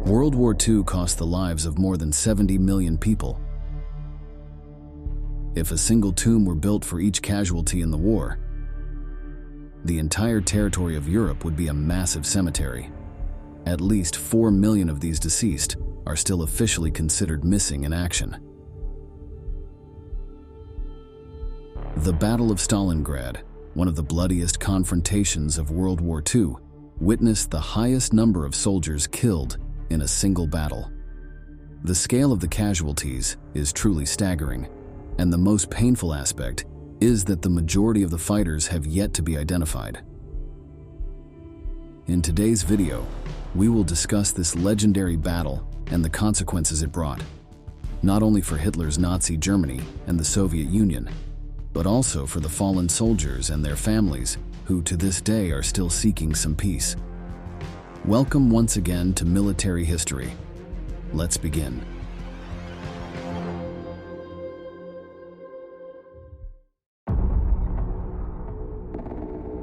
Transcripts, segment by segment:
World War II cost the lives of more than 70 million people. If a single tomb were built for each casualty in the war, the entire territory of Europe would be a massive cemetery. At least 4 million of these deceased are still officially considered missing in action. The Battle of Stalingrad, one of the bloodiest confrontations of World War II, witnessed the highest number of soldiers killed in a single battle. The scale of the casualties is truly staggering, and the most painful aspect is that the majority of the fighters have yet to be identified. In today's video, we will discuss this legendary battle and the consequences it brought, not only for Hitler's Nazi Germany and the Soviet Union, but also for the fallen soldiers and their families who to this day are still seeking some peace. Welcome once again to Military History. Let's begin.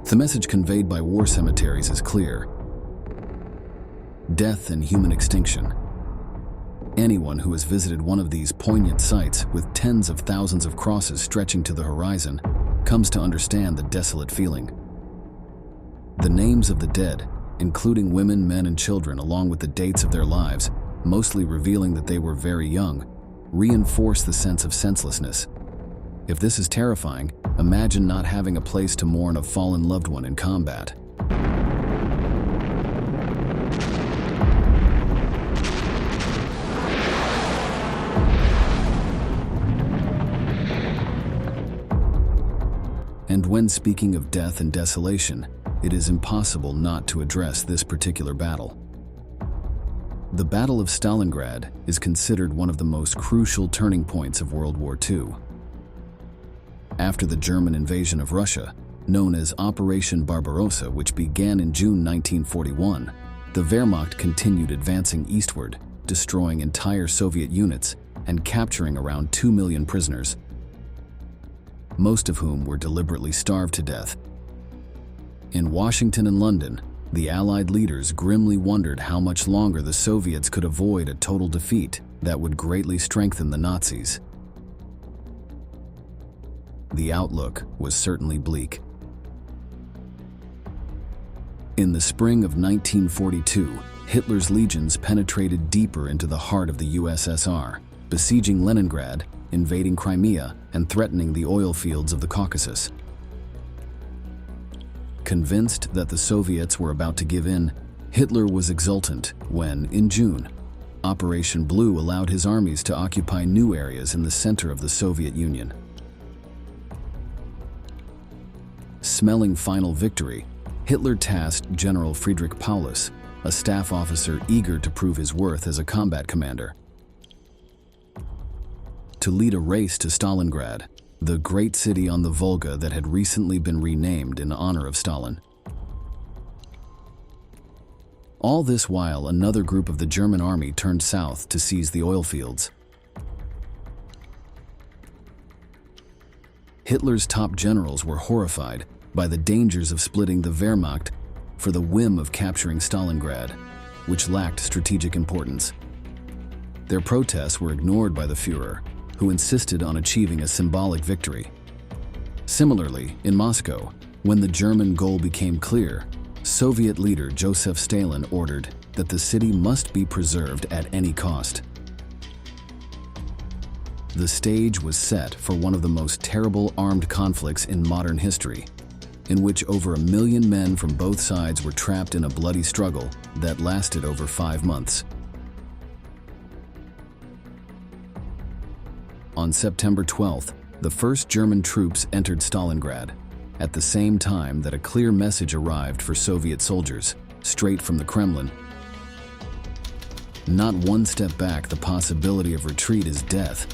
The message conveyed by war cemeteries is clear: death and human extinction. Anyone who has visited one of these poignant sites with tens of thousands of crosses stretching to the horizon comes to understand the desolate feeling. The names of the dead, including women, men, and children, along with the dates of their lives, mostly revealing that they were very young, reinforce the sense of senselessness. If this is terrifying, imagine not having a place to mourn a fallen loved one in combat. And when speaking of death and desolation, it is impossible not to address this particular battle. The Battle of Stalingrad is considered one of the most crucial turning points of World War II. After the German invasion of Russia, known as Operation Barbarossa, which began in June 1941, the Wehrmacht continued advancing eastward, destroying entire Soviet units and capturing around 2 million prisoners, most of whom were deliberately starved to death. In Washington and London, the Allied leaders grimly wondered how much longer the Soviets could avoid a total defeat that would greatly strengthen the Nazis. The outlook was certainly bleak. In the spring of 1942, Hitler's legions penetrated deeper into the heart of the USSR, besieging Leningrad, invading Crimea, and threatening the oil fields of the Caucasus. Convinced that the Soviets were about to give in, Hitler was exultant when, in June, Operation Blue allowed his armies to occupy new areas in the center of the Soviet Union. Smelling final victory, Hitler tasked General Friedrich Paulus, a staff officer eager to prove his worth as a combat commander, to lead a race to Stalingrad, the great city on the Volga that had recently been renamed in honor of Stalin. All this while, another group of the German army turned south to seize the oil fields. Hitler's top generals were horrified by the dangers of splitting the Wehrmacht for the whim of capturing Stalingrad, which lacked strategic importance. Their protests were ignored by the Führer, who insisted on achieving a symbolic victory. Similarly, in Moscow, when the German goal became clear, Soviet leader Joseph Stalin ordered that the city must be preserved at any cost. The stage was set for one of the most terrible armed conflicts in modern history, in which over 1 million men from both sides were trapped in a bloody struggle that lasted over 5 months. On September 12th, the first German troops entered Stalingrad, at the same time that a clear message arrived for Soviet soldiers, straight from the Kremlin. Not one step back, the possibility of retreat is death.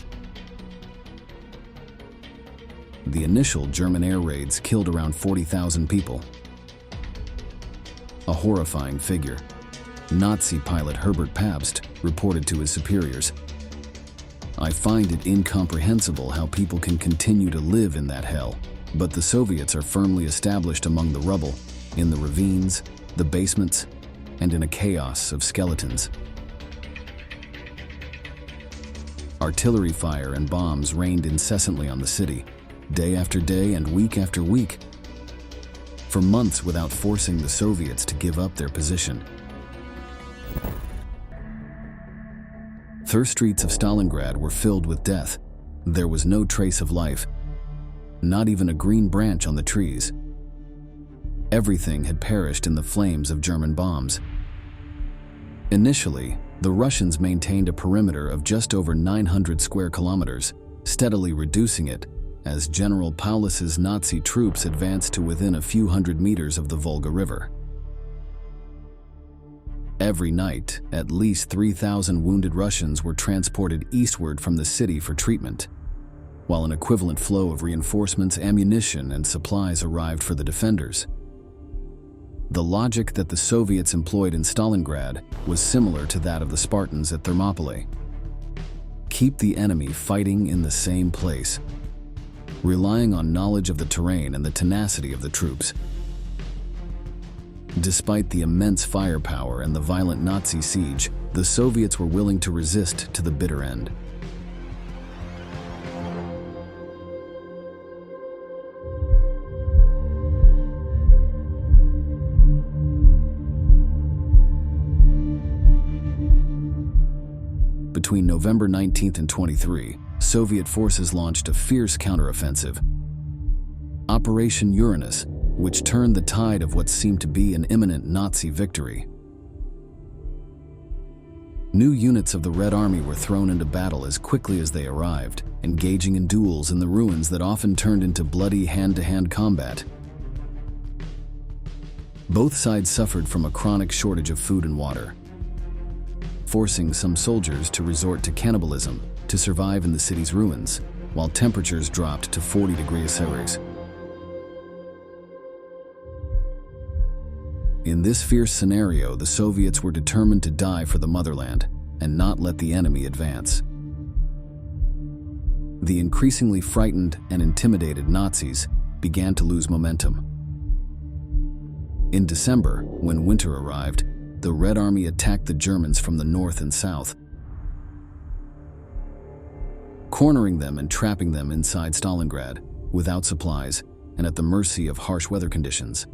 The initial German air raids killed around 40,000 people. A horrifying figure. Nazi pilot Herbert Pabst reported to his superiors, "I find it incomprehensible how people can continue to live in that hell, but the Soviets are firmly established among the rubble, in the ravines, the basements, and in a chaos of skeletons." Artillery fire and bombs rained incessantly on the city, day after day and week after week, for months without forcing the Soviets to give up their position. The streets of Stalingrad were filled with death. There was no trace of life, not even a green branch on the trees. Everything had perished in the flames of German bombs. Initially, the Russians maintained a perimeter of just over 900 square kilometers, steadily reducing it as General Paulus's Nazi troops advanced to within a few hundred meters of the Volga River. Every night, at least 3,000 wounded Russians were transported eastward from the city for treatment, while an equivalent flow of reinforcements, ammunition, and supplies arrived for the defenders. The logic that the Soviets employed in Stalingrad was similar to that of the Spartans at Thermopylae. Keep the enemy fighting in the same place, relying on knowledge of the terrain and the tenacity of the troops. Despite the immense firepower and the violent Nazi siege, the Soviets were willing to resist to the bitter end. Between November 19th and 23, Soviet forces launched a fierce counteroffensive, Operation Uranus, which turned the tide of what seemed to be an imminent Nazi victory. New units of the Red Army were thrown into battle as quickly as they arrived, engaging in duels in the ruins that often turned into bloody hand-to-hand combat. Both sides suffered from a chronic shortage of food and water, forcing some soldiers to resort to cannibalism to survive in the city's ruins, while temperatures dropped to 40 degrees Celsius. In this fierce scenario, the Soviets were determined to die for the motherland and not let the enemy advance. The increasingly frightened and intimidated Nazis began to lose momentum. In December, when winter arrived, the Red Army attacked the Germans from the north and south, cornering them and trapping them inside Stalingrad, without supplies and at the mercy of harsh weather conditions.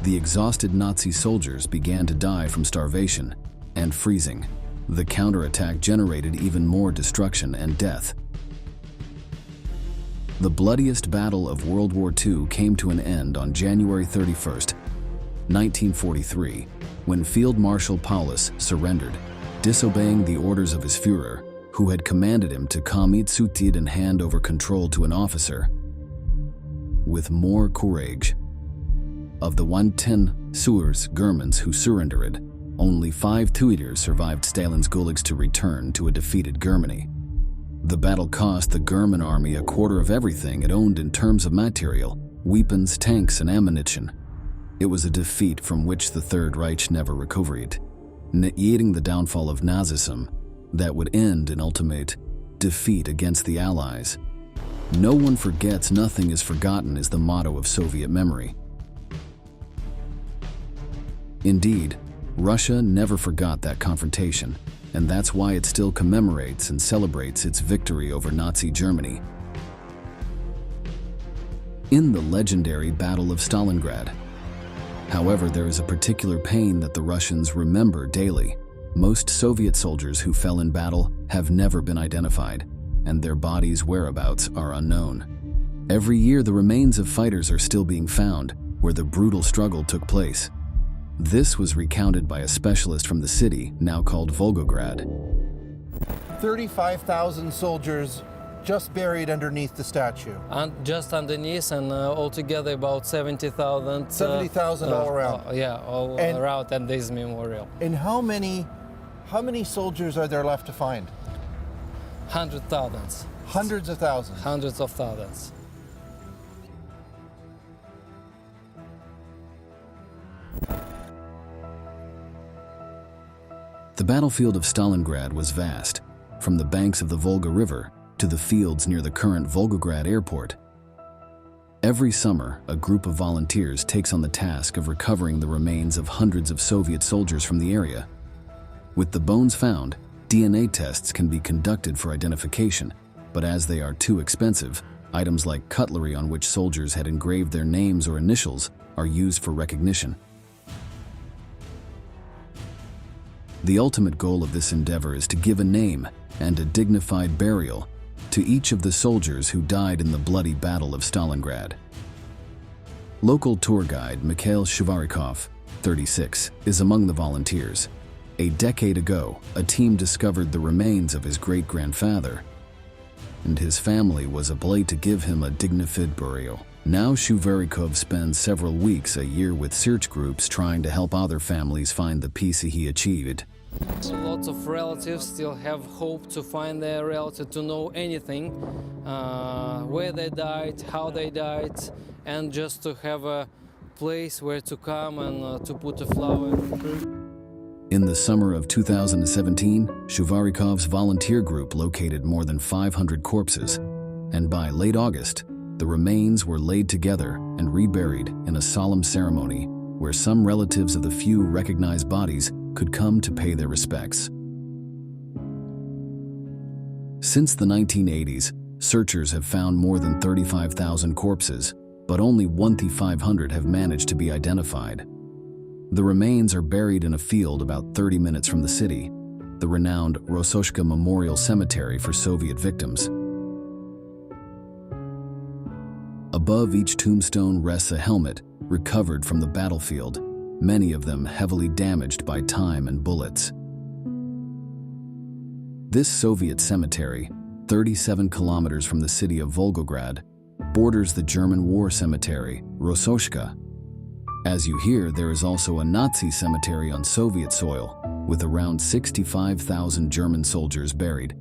The exhausted Nazi soldiers began to die from starvation and freezing. The counterattack generated even more destruction and death. The bloodiest battle of World War II came to an end on January 31st, 1943, when Field Marshal Paulus surrendered, disobeying the orders of his Führer, who had commanded him to commit suicide and hand over control to an officer. With more courage, of the 110 Germans who surrendered, only 5 Tuiters survived Stalin's gulags to return to a defeated Germany. The battle cost the German army a quarter of everything it owned in terms of material, weapons, tanks, and ammunition. It was a defeat from which the Third Reich never recovered, initiating the downfall of Nazism that would end in ultimate defeat against the Allies. "No one forgets, nothing is forgotten" is the motto of Soviet memory. Indeed, Russia never forgot that confrontation, and that's why it still commemorates and celebrates its victory over Nazi Germany. In the legendary Battle of Stalingrad, however, there is a particular pain that the Russians remember daily. Most Soviet soldiers who fell in battle have never been identified, and their bodies' whereabouts are unknown. Every year, the remains of fighters are still being found where the brutal struggle took place. This was recounted by a specialist from the city, now called Volgograd. 35,000 soldiers just buried underneath the statue. And just underneath, and altogether about 70,000. 70,000 all around. All around at this memorial. And how many soldiers are there left to find? 100,000. Hundreds of thousands. Hundreds of thousands. The battlefield of Stalingrad was vast, from the banks of the Volga River to the fields near the current Volgograd airport. Every summer, a group of volunteers takes on the task of recovering the remains of hundreds of Soviet soldiers from the area. With the bones found, DNA tests can be conducted for identification, but as they are too expensive, items like cutlery on which soldiers had engraved their names or initials are used for recognition. The ultimate goal of this endeavor is to give a name and a dignified burial to each of the soldiers who died in the bloody Battle of Stalingrad. Local tour guide Mikhail Shuvarikov, 36, is among the volunteers. A decade ago, a team discovered the remains of his great-grandfather, and his family was obliged to give him a dignified burial. Now Shuvarikov spends several weeks a year with search groups trying to help other families find the peace he achieved. Lots of relatives still have hope to find their relative, to know anything, where they died, how they died, and just to have a place where to come and to put a flower. In the summer of 2017, Shuvarikov's volunteer group located more than 500 corpses, and by late August, the remains were laid together and reburied in a solemn ceremony where some relatives of the few recognized bodies could come to pay their respects. Since the 1980s, searchers have found more than 35,000 corpses, but only 1,500 have managed to be identified. The remains are buried in a field about 30 minutes from the city, the renowned Rososhka Memorial Cemetery for Soviet victims. Above each tombstone rests a helmet recovered from the battlefield, many of them heavily damaged by time and bullets. This Soviet cemetery, 37 kilometers from the city of Volgograd, borders the German war cemetery, Rososhka. As you hear, there is also a Nazi cemetery on Soviet soil, with around 65,000 German soldiers buried.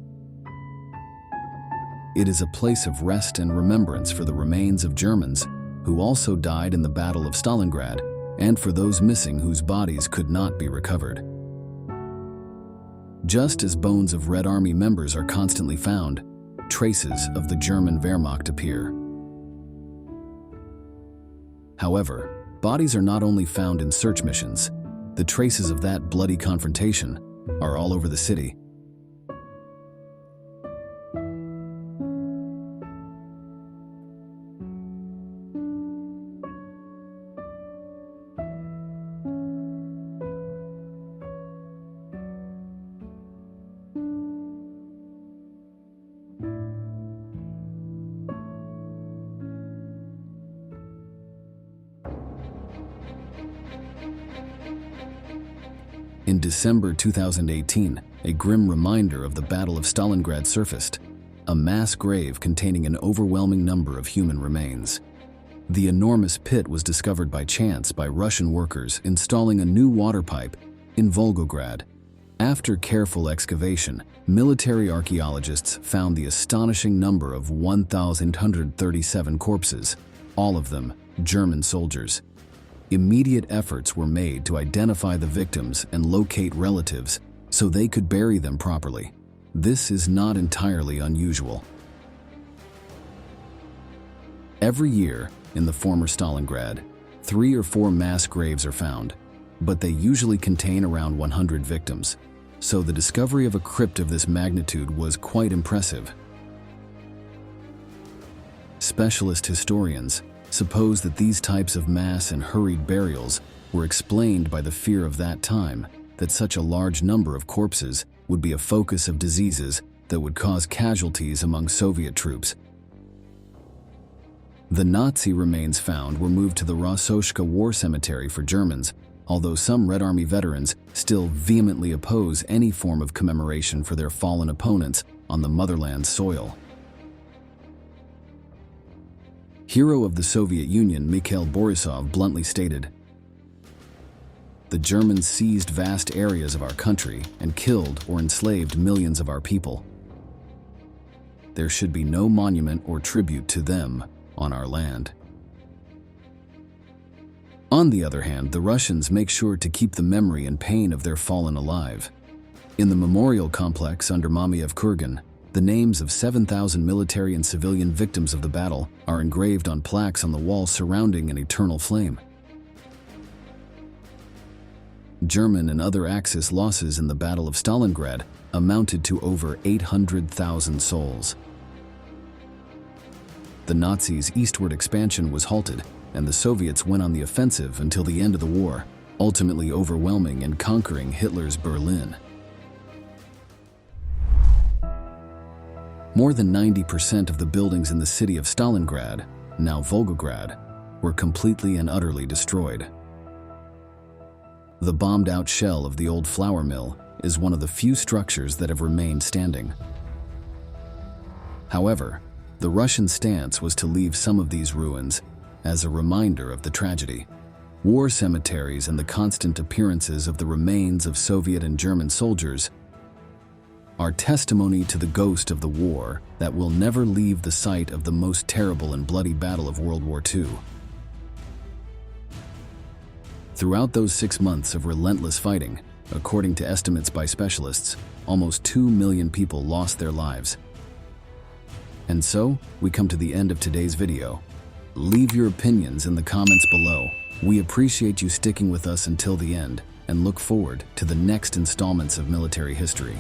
It is a place of rest and remembrance for the remains of Germans who also died in the Battle of Stalingrad, and for those missing whose bodies could not be recovered. Just as bones of Red Army members are constantly found, traces of the German Wehrmacht appear. However, bodies are not only found in search missions. The traces of that bloody confrontation are all over the city. In December 2018, a grim reminder of the Battle of Stalingrad surfaced, a mass grave containing an overwhelming number of human remains. The enormous pit was discovered by chance by Russian workers installing a new water pipe in Volgograd. After careful excavation, military archaeologists found the astonishing number of 1,137 corpses, all of them German soldiers. Immediate efforts were made to identify the victims and locate relatives so they could bury them properly. This is not entirely unusual. Every year, in the former Stalingrad, 3 or 4 mass graves are found, but they usually contain around 100 victims, so the discovery of a crypt of this magnitude was quite impressive. Specialist historians suppose that these types of mass and hurried burials were explained by the fear of that time that such a large number of corpses would be a focus of diseases that would cause casualties among Soviet troops. The Nazi remains found were moved to the Rososhka War Cemetery for Germans, although some Red Army veterans still vehemently oppose any form of commemoration for their fallen opponents on the motherland's soil. Hero of the Soviet Union Mikhail Borisov bluntly stated, "The Germans seized vast areas of our country and killed or enslaved millions of our people. There should be no monument or tribute to them on our land." On the other hand, the Russians make sure to keep the memory and pain of their fallen alive. In the memorial complex under Mamiev Kurgan, the names of 7,000 military and civilian victims of the battle are engraved on plaques on the wall surrounding an eternal flame. German and other Axis losses in the Battle of Stalingrad amounted to over 800,000 souls. The Nazis' eastward expansion was halted, and the Soviets went on the offensive until the end of the war, ultimately overwhelming and conquering Hitler's Berlin. More than 90% of the buildings in the city of Stalingrad, now Volgograd, were completely and utterly destroyed. The bombed-out shell of the old flour mill is one of the few structures that have remained standing. However, the Russian stance was to leave some of these ruins as a reminder of the tragedy. War cemeteries and the constant appearances of the remains of Soviet and German soldiers are testimony to the ghost of the war that will never leave the site of the most terrible and bloody battle of World War II. Throughout those 6 months of relentless fighting, according to estimates by specialists, almost 2 million people lost their lives. And so, we come to the end of today's video. Leave your opinions in the comments below. We appreciate you sticking with us until the end and look forward to the next installments of military history.